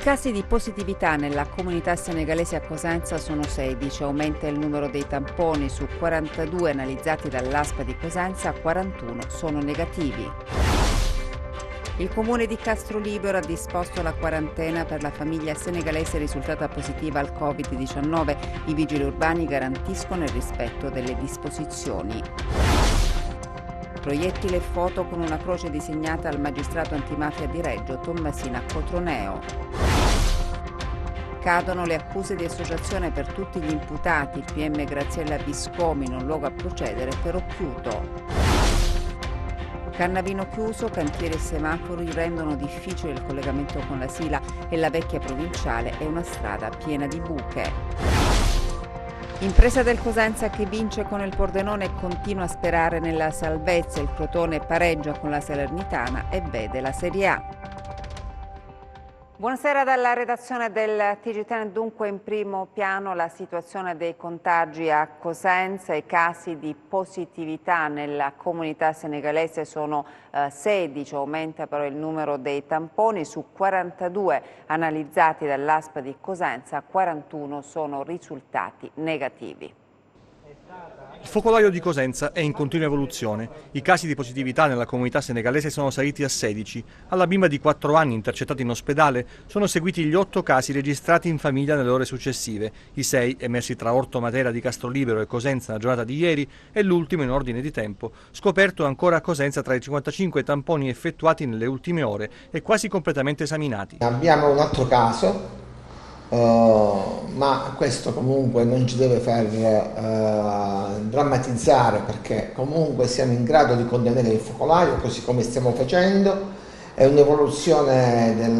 I casi di positività nella comunità senegalese a Cosenza sono 16, aumenta il numero dei tamponi: su 42 analizzati dall'ASP di Cosenza, 41 sono negativi. Il comune di Castrolibero ha disposto la quarantena per la famiglia senegalese risultata positiva al Covid-19. I vigili urbani garantiscono il rispetto delle disposizioni. Proiettile e foto con una croce disegnata al magistrato antimafia di Reggio, Tommasina Cotroneo. Cadono le accuse di associazione per tutti gli imputati. Il PM Graziella Viscomi, non luogo a procedere per Occhiuto. Cannavino chiuso, cantieri e semafori rendono difficile il collegamento con la Sila e la vecchia provinciale è una strada piena di buche. Impresa del Cosenza che vince con il Pordenone e continua a sperare nella salvezza. Il Crotone pareggia con la Salernitana e vede la Serie A. Buonasera dalla redazione del TG10. Dunque in primo piano la situazione dei contagi a Cosenza. I casi di positività nella comunità senegalese sono 16, aumenta però il numero dei tamponi. Su 42 analizzati dall'ASP di Cosenza, 41 sono risultati negativi. Il focolaio di Cosenza è in continua evoluzione. I casi di positività nella comunità senegalese sono saliti a 16. Alla bimba di 4 anni intercettata in ospedale sono seguiti gli 8 casi registrati in famiglia nelle ore successive. I 6 emersi tra Orto Matera di Castrolibero e Cosenza nella giornata di ieri e l'ultimo in ordine di tempo, scoperto ancora a Cosenza tra i 55 tamponi effettuati nelle ultime ore e quasi completamente esaminati. Abbiamo un altro caso. Ma questo comunque non ci deve far drammatizzare, perché comunque siamo in grado di contenere il focolaio così come stiamo facendo. È un'evoluzione del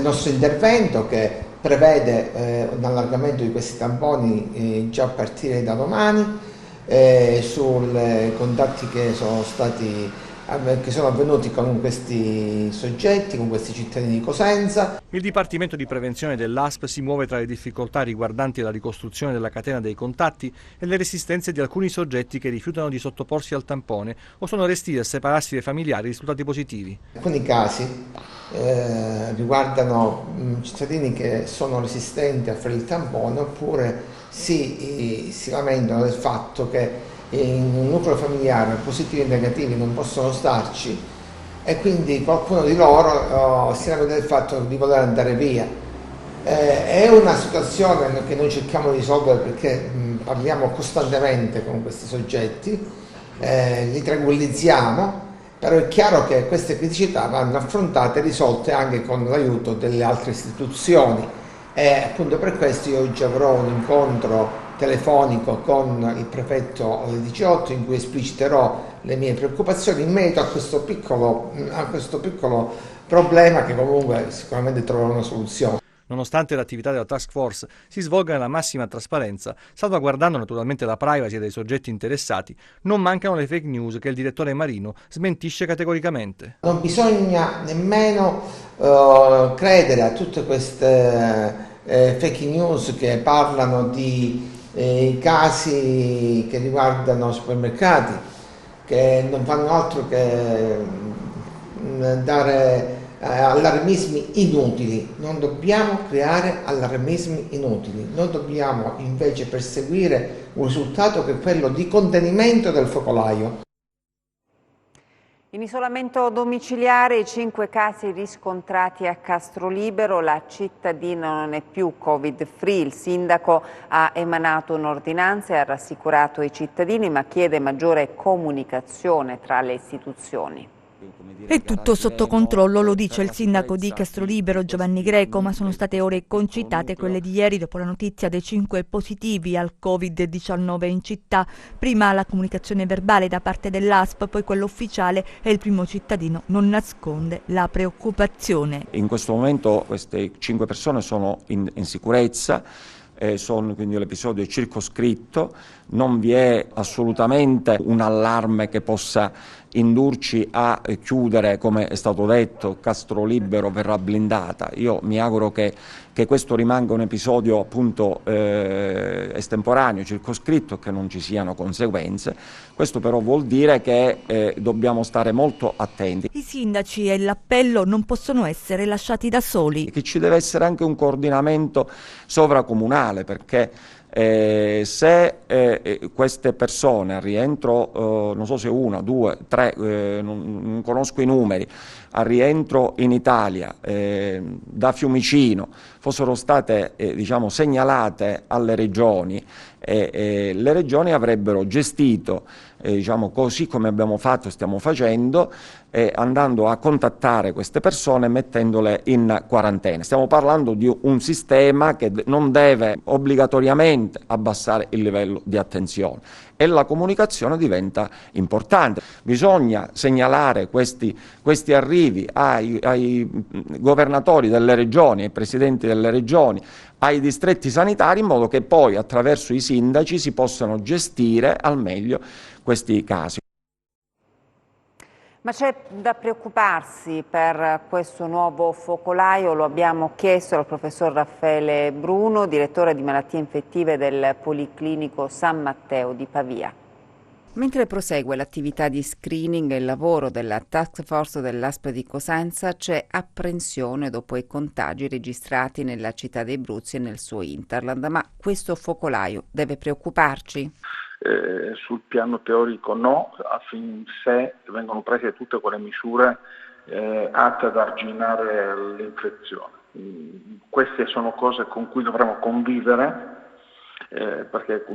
nostro intervento che prevede un allargamento di questi tamponi già a partire da domani sui contatti che sono avvenuti con questi soggetti, con questi cittadini di Cosenza. Il Dipartimento di Prevenzione dell'ASP si muove tra le difficoltà riguardanti la ricostruzione della catena dei contatti e le resistenze di alcuni soggetti che rifiutano di sottoporsi al tampone o sono restii a separarsi dai familiari risultati positivi. Alcuni casi riguardano cittadini che sono resistenti a fare il tampone oppure si lamentano del fatto che in un nucleo familiare positivi e negativi non possono starci e quindi qualcuno di loro si lamenta del fatto di voler andare via. È una situazione che noi cerchiamo di risolvere perché parliamo costantemente con questi soggetti, li tranquillizziamo, però è chiaro che queste criticità vanno affrontate e risolte anche con l'aiuto delle altre istituzioni e appunto per questo io oggi avrò un incontro telefonico con il prefetto alle 18 in cui espliciterò le mie preoccupazioni in merito a questo piccolo problema che comunque sicuramente troverà una soluzione. Nonostante l'attività della task force si svolga nella massima trasparenza, salvaguardando naturalmente la privacy dei soggetti interessati, non mancano le fake news che il direttore Marino smentisce categoricamente. Non bisogna nemmeno credere a tutte queste fake news che parlano di casi che riguardano supermercati, che non fanno altro che dare allarmismi inutili. Non dobbiamo creare allarmismi inutili, noi dobbiamo invece perseguire un risultato che è quello di contenimento del focolaio. In isolamento domiciliare i 5 casi riscontrati a Castrolibero, la cittadina non è più Covid-free. Il sindaco ha emanato un'ordinanza e ha rassicurato i cittadini, ma chiede maggiore comunicazione tra le istituzioni. È tutto sotto controllo, lo dice il sindaco di Castrolibero Giovanni Greco, ma sono state ore concitate quelle di ieri dopo la notizia dei 5 positivi al Covid-19 in città. Prima la comunicazione verbale da parte dell'ASP, poi quella ufficiale e il primo cittadino non nasconde la preoccupazione. In questo momento queste 5 persone sono in sicurezza. Quindi l'episodio è circoscritto, non vi è assolutamente un allarme che possa indurci a chiudere, come è stato detto, Castrolibero verrà blindata. Io mi auguro che questo rimanga un episodio appunto estemporaneo, circoscritto, che non ci siano conseguenze. Questo però vuol dire che dobbiamo stare molto attenti. I sindaci e l'appello non possono essere lasciati da soli. Che ci deve essere anche un coordinamento sovracomunale, perché se queste persone al rientro, non so se 1, 2, 3, non conosco i numeri, al rientro in Italia da Fiumicino fossero state diciamo, segnalate alle regioni, le regioni avrebbero gestito diciamo, così come abbiamo fatto, stiamo facendo, andando a contattare queste persone e mettendole in quarantena. Stiamo parlando di un sistema che non deve obbligatoriamente abbassare il livello di attenzione e la comunicazione diventa importante. Bisogna segnalare questi arrivi ai governatori delle regioni, ai presidenti delle regioni, ai distretti sanitari, in modo che poi attraverso i sindaci si possano gestire al meglio questi casi. Ma c'è da preoccuparsi per questo nuovo focolaio? Lo abbiamo chiesto al professor Raffaele Bruno, direttore di malattie infettive del Policlinico San Matteo di Pavia. Mentre prosegue l'attività di screening e il lavoro della task force dell'ASP di Cosenza, c'è apprensione dopo i contagi registrati nella città dei Bruzzi e nel suo hinterland. Ma questo focolaio deve preoccuparci? Sul piano teorico no, affinché vengono prese tutte quelle misure atte ad arginare l'infezione. Queste sono cose con cui dovremo convivere, perché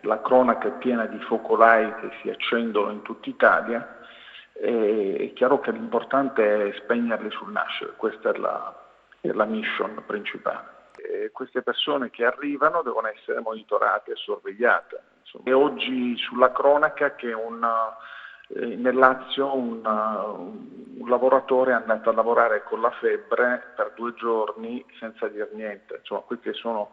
la cronaca è piena di focolai che si accendono in tutta Italia. È chiaro che l'importante è spegnerli sul nascere, questa è la mission principale. Queste persone che arrivano devono essere monitorate e sorvegliate. Insomma. E oggi sulla cronaca che nel Lazio un lavoratore è andato a lavorare con la febbre per 2 giorni senza dire niente. Insomma, questi sono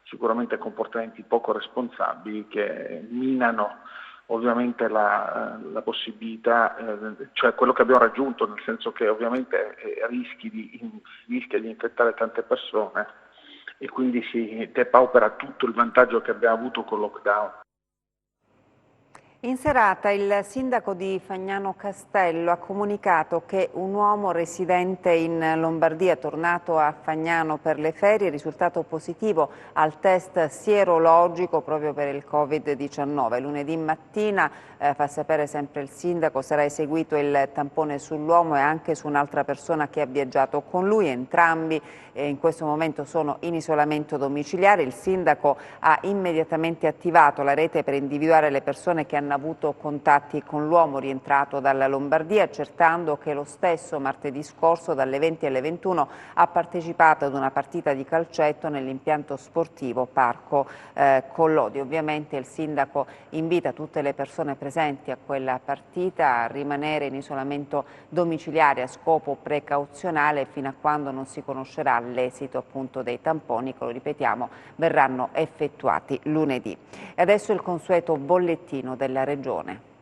sicuramente comportamenti poco responsabili che minano ovviamente la possibilità, cioè quello che abbiamo raggiunto, nel senso che ovviamente rischia di infettare tante persone e quindi si depaupera tutto il vantaggio che abbiamo avuto col lockdown. In serata il sindaco di Fagnano Castello ha comunicato che un uomo residente in Lombardia, tornato a Fagnano per le ferie, è risultato positivo al test sierologico proprio per il Covid-19. Lunedì mattina, fa sapere sempre il sindaco, sarà eseguito il tampone sull'uomo e anche su un'altra persona che ha viaggiato con lui. Entrambi in questo momento sono in isolamento domiciliare. Il sindaco ha immediatamente attivato la rete per individuare le persone che hanno avuto contatti con l'uomo rientrato dalla Lombardia, accertando che lo stesso martedì scorso dalle 20 alle 21 ha partecipato ad una partita di calcetto nell'impianto sportivo Parco Collodi. Ovviamente il sindaco invita tutte le persone presenti a quella partita a rimanere in isolamento domiciliare a scopo precauzionale fino a quando non si conoscerà l'esito appunto dei tamponi che, lo ripetiamo, verranno effettuati lunedì. E adesso il consueto bollettino della Regione.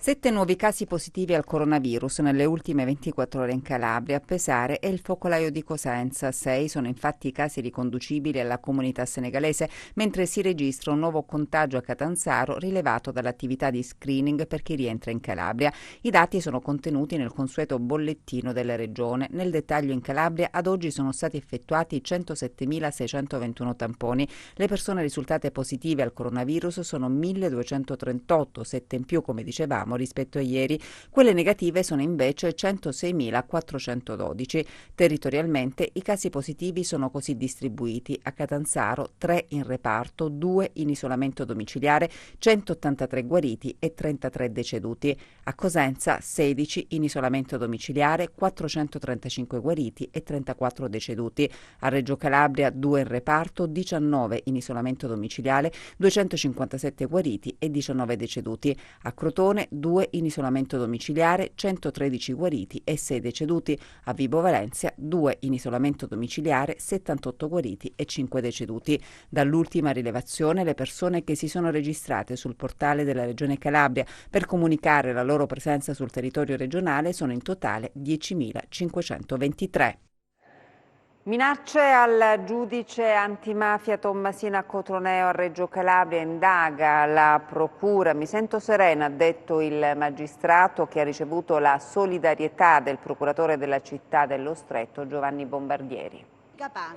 7 nuovi casi positivi al coronavirus nelle ultime 24 ore in Calabria. A pesare è il focolaio di Cosenza. 6 sono infatti i casi riconducibili alla comunità senegalese, mentre si registra un nuovo contagio a Catanzaro rilevato dall'attività di screening per chi rientra in Calabria. I dati sono contenuti nel consueto bollettino della Regione. Nel dettaglio, in Calabria ad oggi sono stati effettuati 107.621 tamponi. Le persone risultate positive al coronavirus sono 1.238, 7 in più, come dicevamo, rispetto a ieri. Quelle negative sono invece 106.412. Territorialmente i casi positivi sono così distribuiti: a Catanzaro 3 in reparto, 2 in isolamento domiciliare, 183 guariti e 33 deceduti. A Cosenza 16 in isolamento domiciliare, 435 guariti e 34 deceduti. A Reggio Calabria 2 in reparto, 19 in isolamento domiciliare, 257 guariti e 19 deceduti. A Crotone 2 in isolamento domiciliare, 113 guariti e 6 deceduti. A Vibo Valentia 2 in isolamento domiciliare, 78 guariti e 5 deceduti. Dall'ultima rilevazione le persone che si sono registrate sul portale della Regione Calabria per comunicare la loro presenza sul territorio regionale sono in totale 10.523. Minacce al giudice antimafia Tommasina Cotroneo a Reggio Calabria, indaga la procura. Mi sento serena, ha detto il magistrato che ha ricevuto la solidarietà del procuratore della città dello Stretto Giovanni Bombardieri.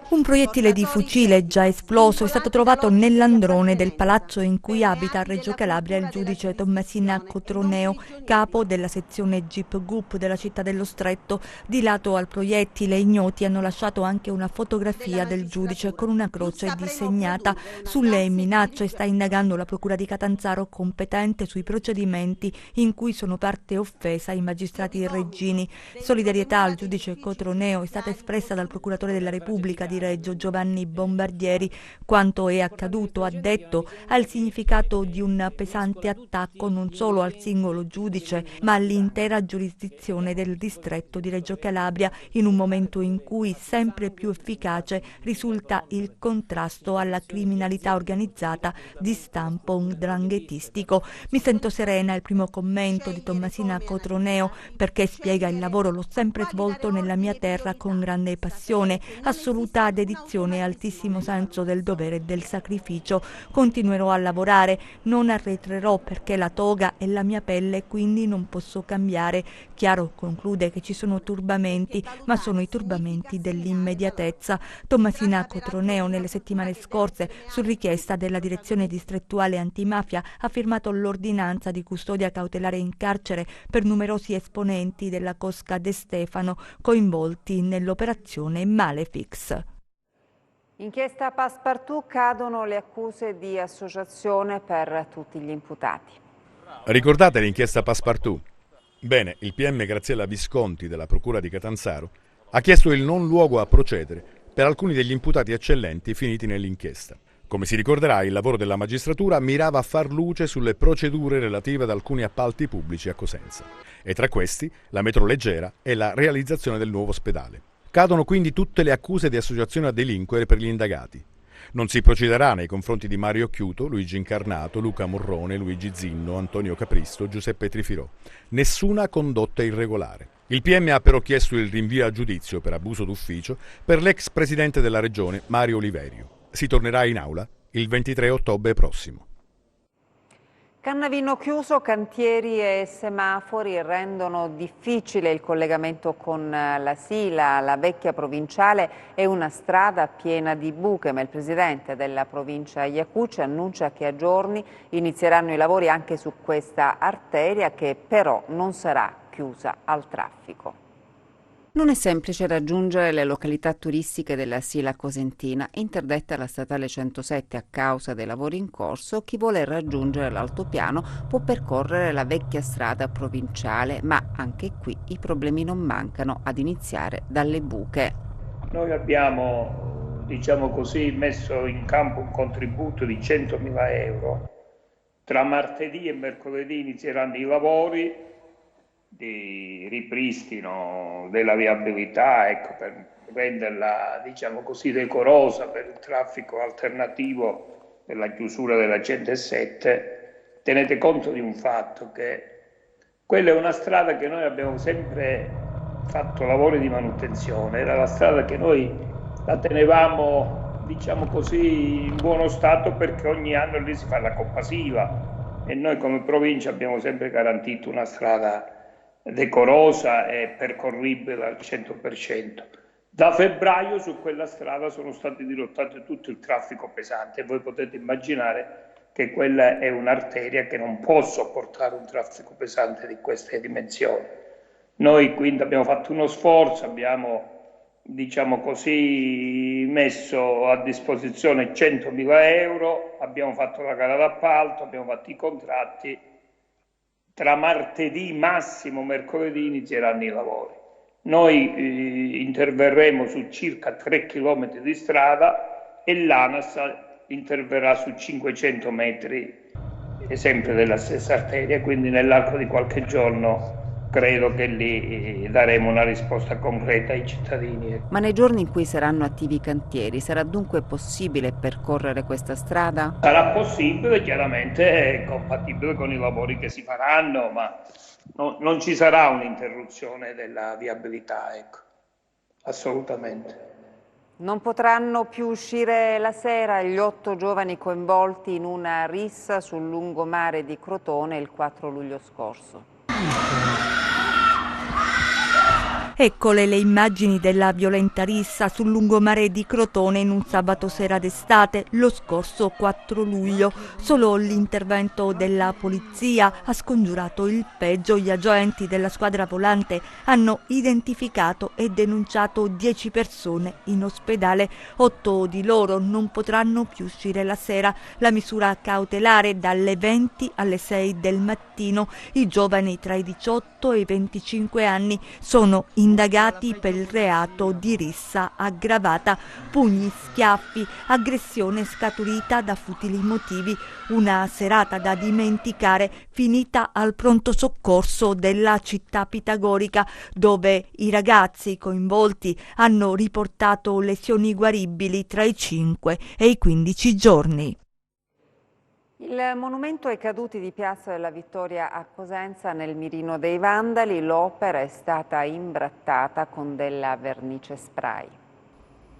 Un proiettile di fucile già esploso è stato trovato nell'androne del palazzo in cui abita a Reggio Calabria il giudice Tommasina Cotroneo, capo della sezione GIP GUP della città dello Stretto. Di lato al proiettile ignoti hanno lasciato anche una fotografia del giudice con una croce disegnata. Sulle minacce sta indagando la procura di Catanzaro, competente sui procedimenti in cui sono parte offesa i magistrati reggini. Solidarietà al giudice Cotroneo è stata espressa dal procuratore della Repubblica di Reggio Giovanni Bombardieri. Quanto è accaduto, ha detto, ha il significato di un pesante attacco non solo al singolo giudice ma all'intera giurisdizione del distretto di Reggio Calabria, in un momento in cui sempre più efficace risulta il contrasto alla criminalità organizzata di stampo 'ndranghetistico. Mi sento serena, il primo commento di Tommasina Cotroneo, perché spiega: il lavoro l'ho sempre svolto nella mia terra con grande passione, assoluta dedizione e altissimo senso del dovere e del sacrificio. Continuerò a lavorare, non arretrerò perché la toga è la mia pelle, quindi non posso cambiare. Chiaro, conclude, che ci sono turbamenti, ma sono i turbamenti dell'immediatezza. Tommasina Cotroneo nelle settimane scorse, su richiesta della direzione distrettuale antimafia, ha firmato l'ordinanza di custodia cautelare in carcere per numerosi esponenti della cosca De Stefano coinvolti nell'operazione Malefic. Inchiesta Passepartout, cadono le accuse di associazione per tutti gli imputati. Ricordate l'inchiesta Passepartout? Bene, il PM Graziella Visconti della Procura di Catanzaro ha chiesto il non luogo a procedere per alcuni degli imputati eccellenti finiti nell'inchiesta. Come si ricorderà, il lavoro della magistratura mirava a far luce sulle procedure relative ad alcuni appalti pubblici a Cosenza, e tra questi la metro leggera e la realizzazione del nuovo ospedale. Cadono quindi tutte le accuse di associazione a delinquere per gli indagati. Non si procederà nei confronti di Mario Chiuto, Luigi Incarnato, Luca Morrone, Luigi Zinno, Antonio Capristo, Giuseppe Trifirò. Nessuna condotta irregolare. Il PM ha però chiesto il rinvio a giudizio per abuso d'ufficio per l'ex presidente della regione Mario Oliverio. Si tornerà in aula il 23 ottobre prossimo. Cannavino chiuso, cantieri e semafori rendono difficile il collegamento con la Sila. La vecchia provinciale è una strada piena di buche, ma il presidente della provincia Iacuce annuncia che a giorni inizieranno i lavori anche su questa arteria, che però non sarà chiusa al traffico. Non è semplice raggiungere le località turistiche della Sila Cosentina. Interdetta la statale 107 a causa dei lavori in corso, chi vuole raggiungere l'altopiano può percorrere la vecchia strada provinciale, ma anche qui i problemi non mancano, ad iniziare dalle buche. Noi abbiamo, messo in campo un contributo di 100.000 euro. Tra martedì e mercoledì inizieranno i lavori di ripristino della viabilità, per renderla decorosa per il traffico alternativo per la chiusura della 107. Tenete conto di un fatto, che quella è una strada che noi abbiamo sempre fatto lavori di manutenzione, era la strada che noi la tenevamo in buono stato, perché ogni anno lì si fa la Coppasiva e noi come provincia abbiamo sempre garantito una strada decorosa e percorribile al 100%. Da febbraio su quella strada sono stati dirottati tutto il traffico pesante e voi potete immaginare che quella è un'arteria che non può sopportare un traffico pesante di queste dimensioni. Noi quindi abbiamo fatto uno sforzo, abbiamo messo a disposizione 100.000 euro, abbiamo fatto la gara d'appalto, abbiamo fatto i contratti. Tra martedì, massimo mercoledì, inizieranno i lavori. Noi interverremo su circa 3 km di strada e l'ANAS interverrà su 500 metri è sempre della stessa arteria, quindi nell'arco di qualche giorno credo che lì daremo una risposta concreta ai cittadini. Ma nei giorni in cui saranno attivi i cantieri, sarà dunque possibile percorrere questa strada? Sarà possibile, chiaramente è compatibile con i lavori che si faranno, ma non ci sarà un'interruzione della viabilità, ecco, assolutamente. Non potranno più uscire la sera gli 8 giovani coinvolti in una rissa sul lungomare di Crotone il 4 luglio scorso. Eccole le immagini della violenta rissa sul lungomare di Crotone in un sabato sera d'estate, lo scorso 4 luglio. Solo l'intervento della polizia ha scongiurato il peggio. Gli agenti della squadra volante hanno identificato e denunciato 10 persone in ospedale. 8 di loro non potranno più uscire la sera. La misura cautelare dalle 20 alle 6 del mattino. I giovani tra i 18 e i 25 anni sono indagati per il reato di rissa aggravata, pugni, schiaffi, aggressione scaturita da futili motivi, una serata da dimenticare finita al pronto soccorso della città pitagorica, dove i ragazzi coinvolti hanno riportato lesioni guaribili tra i 5 e i 15 giorni. Il monumento ai caduti di Piazza della Vittoria a Cosenza nel mirino dei vandali, l'opera è stata imbrattata con della vernice spray.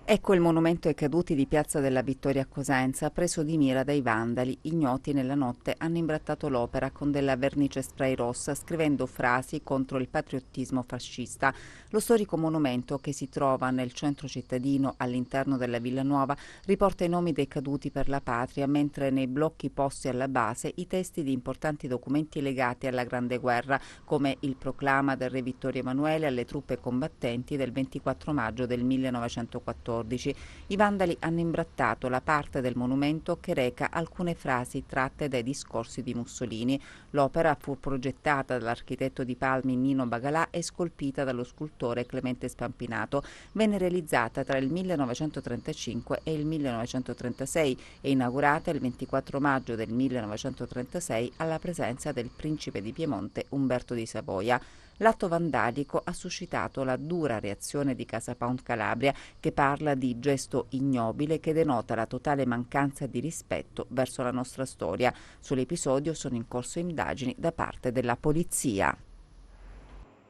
Ecco il monumento ai caduti di Piazza della Vittoria a Cosenza, preso di mira dai vandali. Ignoti nella notte hanno imbrattato l'opera con della vernice spray rossa, scrivendo frasi contro il patriottismo fascista. Lo storico monumento, che si trova nel centro cittadino all'interno della Villa Nuova, riporta i nomi dei caduti per la patria, mentre nei blocchi posti alla base i testi di importanti documenti legati alla Grande Guerra, come il proclama del re Vittorio Emanuele alle truppe combattenti del 24 maggio del 1914. I vandali hanno imbrattato la parte del monumento che reca alcune frasi tratte dai discorsi di Mussolini. L'opera fu progettata dall'architetto di Palmi Nino Bagalà e scolpita dallo scultore Clemente Spampinato. Venne realizzata tra il 1935 e il 1936 e inaugurata il 24 maggio del 1936 alla presenza del principe di Piemonte Umberto di Savoia. L'atto vandalico ha suscitato la dura reazione di Casa Pound Calabria, che parla di gesto ignobile che denota la totale mancanza di rispetto verso la nostra storia. Sull'episodio sono in corso indagini da parte della polizia.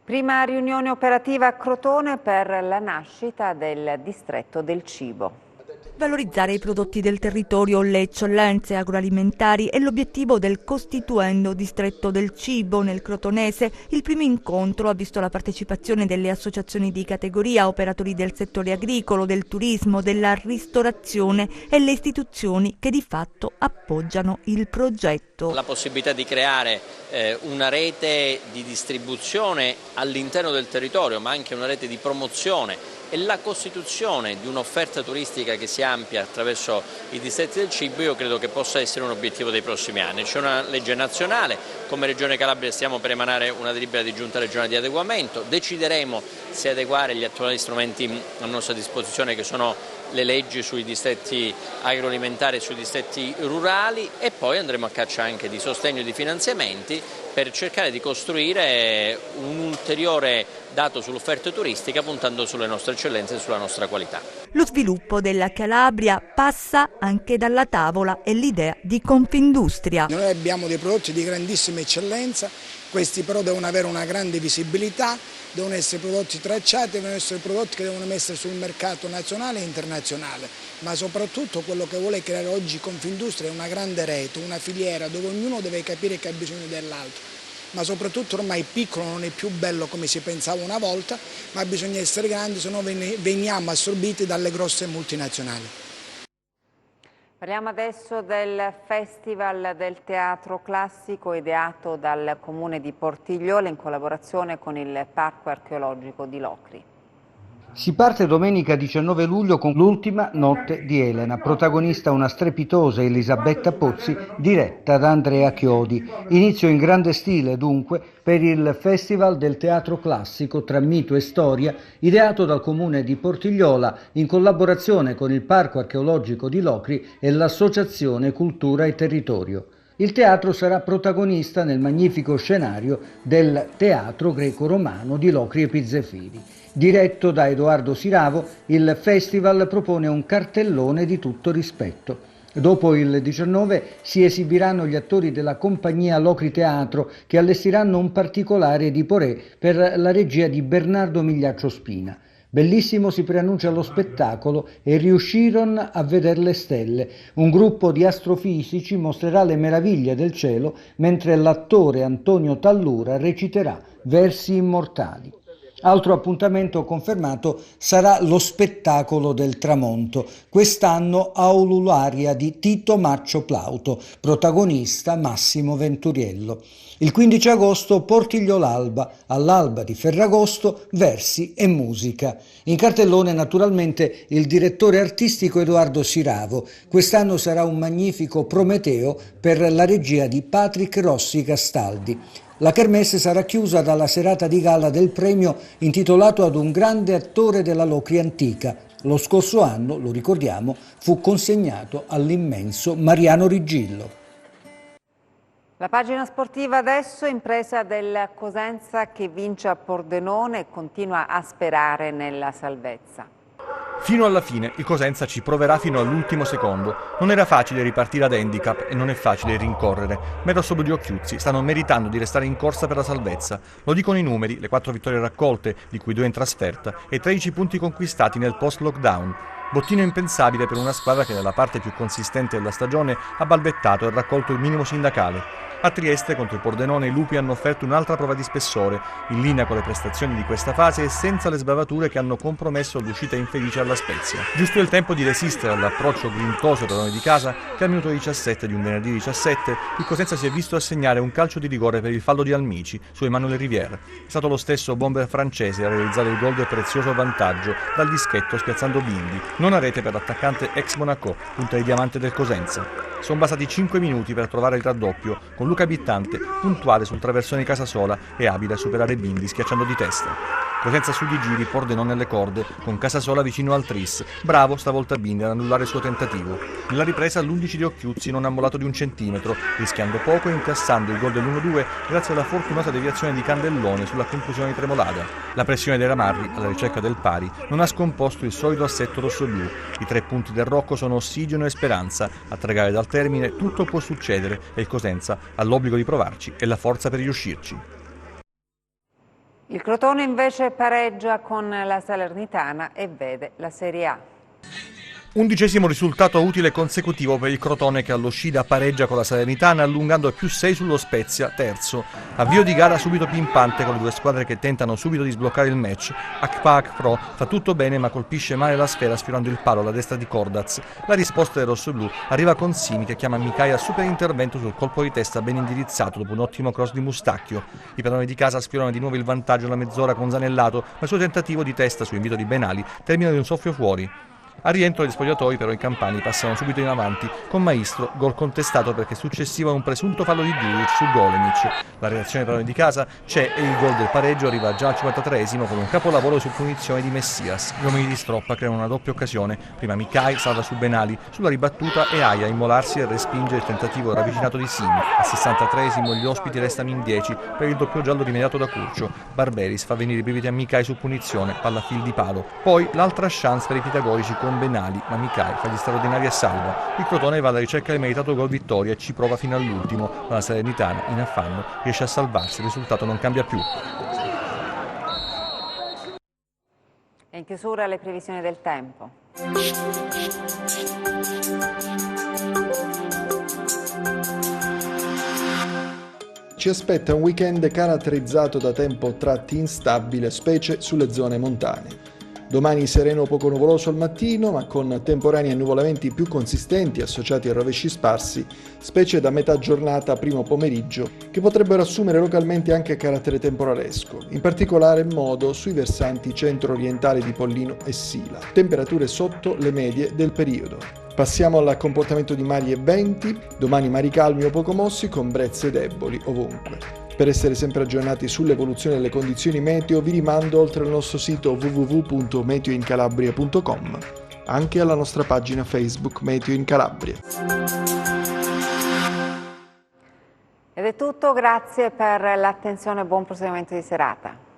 Prima riunione operativa a Crotone per la nascita del distretto del cibo. Valorizzare i prodotti del territorio, le eccellenze agroalimentari è l'obiettivo del costituendo distretto del cibo nel Crotonese. Il primo incontro ha visto la partecipazione delle associazioni di categoria, operatori del settore agricolo, del turismo, della ristorazione e le istituzioni che di fatto appoggiano il progetto. La possibilità di creare una rete di distribuzione all'interno del territorio, ma anche una rete di promozione e la costituzione di un'offerta turistica che si amplia attraverso i distretti del cibo, io credo che possa essere un obiettivo dei prossimi anni. C'è una legge nazionale, come Regione Calabria stiamo per emanare una delibera di giunta regionale di adeguamento, decideremo se adeguare gli attuali strumenti a nostra disposizione, che sono le leggi sui distretti agroalimentari e sui distretti rurali, e poi andremo a caccia anche di sostegno e di finanziamenti per cercare di costruire un ulteriore dato sull'offerta turistica, puntando sulle nostre eccellenze e sulla nostra qualità. Lo sviluppo della Calabria passa anche dalla tavola e l'idea di Confindustria. Noi abbiamo dei prodotti di grandissima eccellenza, questi però devono avere una grande visibilità, devono essere prodotti tracciati, devono essere prodotti che devono essere sul mercato nazionale e internazionale, ma soprattutto quello che vuole creare oggi Confindustria è una grande rete, una filiera dove ognuno deve capire che ha bisogno dell'altro. Ma soprattutto ormai piccolo non è più bello come si pensava una volta, ma bisogna essere grandi, se no veniamo assorbiti dalle grosse multinazionali. Parliamo adesso del Festival del Teatro Classico ideato dal Comune di Portigliola in collaborazione con il Parco Archeologico di Locri. Si parte domenica 19 luglio con l'ultima notte di Elena, protagonista una strepitosa Elisabetta Pozzi diretta da Andrea Chiodi. Inizio in grande stile dunque per il Festival del Teatro Classico tra mito e storia, ideato dal Comune di Portigliola in collaborazione con il Parco Archeologico di Locri e l'Associazione Cultura e Territorio. Il teatro sarà protagonista nel magnifico scenario del Teatro Greco-Romano di Locri e Pizzefiri. Diretto da Edoardo Siravo, il festival propone un cartellone di tutto rispetto. Dopo il 19 si esibiranno gli attori della compagnia Locri Teatro che allestiranno un particolare di Poré per la regia di Bernardo Migliaccio Spina. Bellissimo si preannuncia lo spettacolo e riuscirono a veder le stelle. Un gruppo di astrofisici mostrerà le meraviglie del cielo mentre l'attore Antonio Tallura reciterà versi immortali. Altro appuntamento confermato sarà lo spettacolo del tramonto, quest'anno Aulularia di Tito Maccio Plauto, protagonista Massimo Venturiello. Il 15 agosto Portiglio l'Alba, all'alba di Ferragosto, versi e musica. In cartellone naturalmente il direttore artistico Edoardo Siravo. Quest'anno sarà un magnifico Prometeo per la regia di Patrick Rossi Castaldi. La kermesse sarà chiusa dalla serata di gala del premio intitolato ad un grande attore della Locri antica. Lo scorso anno, lo ricordiamo, fu consegnato all'immenso Mariano Riggillo. La pagina sportiva adesso, impresa del Cosenza che vince a Pordenone e continua a sperare nella salvezza. Fino alla fine il Cosenza ci proverà fino all'ultimo secondo. Non era facile ripartire ad handicap e non è facile rincorrere, ma i rossoblù di Occhiuzzi stanno meritando di restare in corsa per la salvezza. Lo dicono i numeri, le 4 vittorie raccolte, di cui 2 in trasferta, e 13 punti conquistati nel post-lockdown. Bottino impensabile per una squadra che nella parte più consistente della stagione ha balbettato e raccolto il minimo sindacale. A Trieste contro il Pordenone i Lupi hanno offerto un'altra prova di spessore, in linea con le prestazioni di questa fase e senza le sbavature che hanno compromesso l'uscita infelice alla Spezia. Giusto il tempo di resistere all'approccio grintoso dei padroni di casa che al minuto 17 di un venerdì 17 il Cosenza si è visto assegnare un calcio di rigore per il fallo di Almici su Emanuele Rivière. È stato lo stesso bomber francese a realizzare il gol del prezioso vantaggio dal dischetto spiazzando Bindi, non a rete per l'attaccante ex Monaco, punta di diamante del Cosenza. Sono bastati 5 minuti per trovare il raddoppio, con Luca Bittante puntuale sul traversone di Casasola e abile a superare Bindi schiacciando di testa. Cosenza sugli giri, Pordenone nelle corde, con Casasola vicino al tris. Bravo stavolta Bindi ad annullare il suo tentativo. Nella ripresa l'11 di Occhiuzzi non ha mollato di un centimetro, rischiando poco e incassando il gol dell'1-2 grazie alla fortunata deviazione di Candellone sulla conclusione di Tremolada. La pressione dei Ramarri, alla ricerca del pari, non ha scomposto il solito assetto rossoblu. I 3 punti del Rocco sono ossigeno e speranza. A 3 gare dal termine tutto può succedere e il Cosenza ha l'obbligo di provarci e la forza per riuscirci. Il Crotone invece pareggia con la Salernitana e vede la Serie A. 11° risultato utile consecutivo per il Crotone che allo Scida pareggia con la Salernitana allungando a +6 sullo Spezia, terzo. Avvio di gara subito pimpante con le due squadre che tentano subito di sbloccare il match. Akpak Pro fa tutto bene ma colpisce male la sfera sfiorando il palo alla destra di Cordaz. La risposta del rossoblù arriva con Simi che chiama Micai a super intervento sul colpo di testa ben indirizzato dopo un ottimo cross di Mustacchio. I padroni di casa sfiorano di nuovo il vantaggio alla mezz'ora con Zanellato ma il suo tentativo di testa su invito di Benali termina di un soffio fuori. A rientro degli spogliatoi però i campani passano subito in avanti con Maestro, gol contestato perché successivo a un presunto fallo di Djuric su Golenic. La reazione dei padroni di casa c'è e il gol del pareggio arriva già al 53esimo con un capolavoro su punizione di Messias. Gli uomini di Stroppa creano una doppia occasione, prima Micai salva su Benali, sulla ribattuta e Aia a immolarsi e respinge il tentativo ravvicinato di Simi. Al 63esimo gli ospiti restano in 10 per il doppio giallo rimediato da Curcio. Barberis fa venire i brividi a Micai su punizione, palla a fil di palo. Poi l'altra chance per i pitagorici con Benali, ma Micai fa gli straordinari e salva. Il Crotone va alla ricerca del meritato gol vittoria e ci prova fino all'ultimo, ma la Salernitana, in affanno, riesce a salvarsi, il risultato non cambia più. E in chiusura le previsioni del tempo. Ci aspetta un weekend caratterizzato da tempo a tratti instabile, specie sulle zone montane. Domani sereno poco nuvoloso al mattino, ma con temporanei annuvolamenti più consistenti associati a rovesci sparsi, specie da metà giornata a primo pomeriggio, che potrebbero assumere localmente anche carattere temporalesco, in particolare modo sui versanti centro-orientali di Pollino e Sila. Temperature sotto le medie del periodo. Passiamo al comportamento di mari e venti, domani mari calmi o poco mossi con brezze deboli ovunque. Per essere sempre aggiornati sull'evoluzione delle condizioni meteo vi rimando oltre al nostro sito www.meteoincalabria.com anche alla nostra pagina Facebook Meteo in Calabria. è tutto, grazie per l'attenzione e buon proseguimento di serata.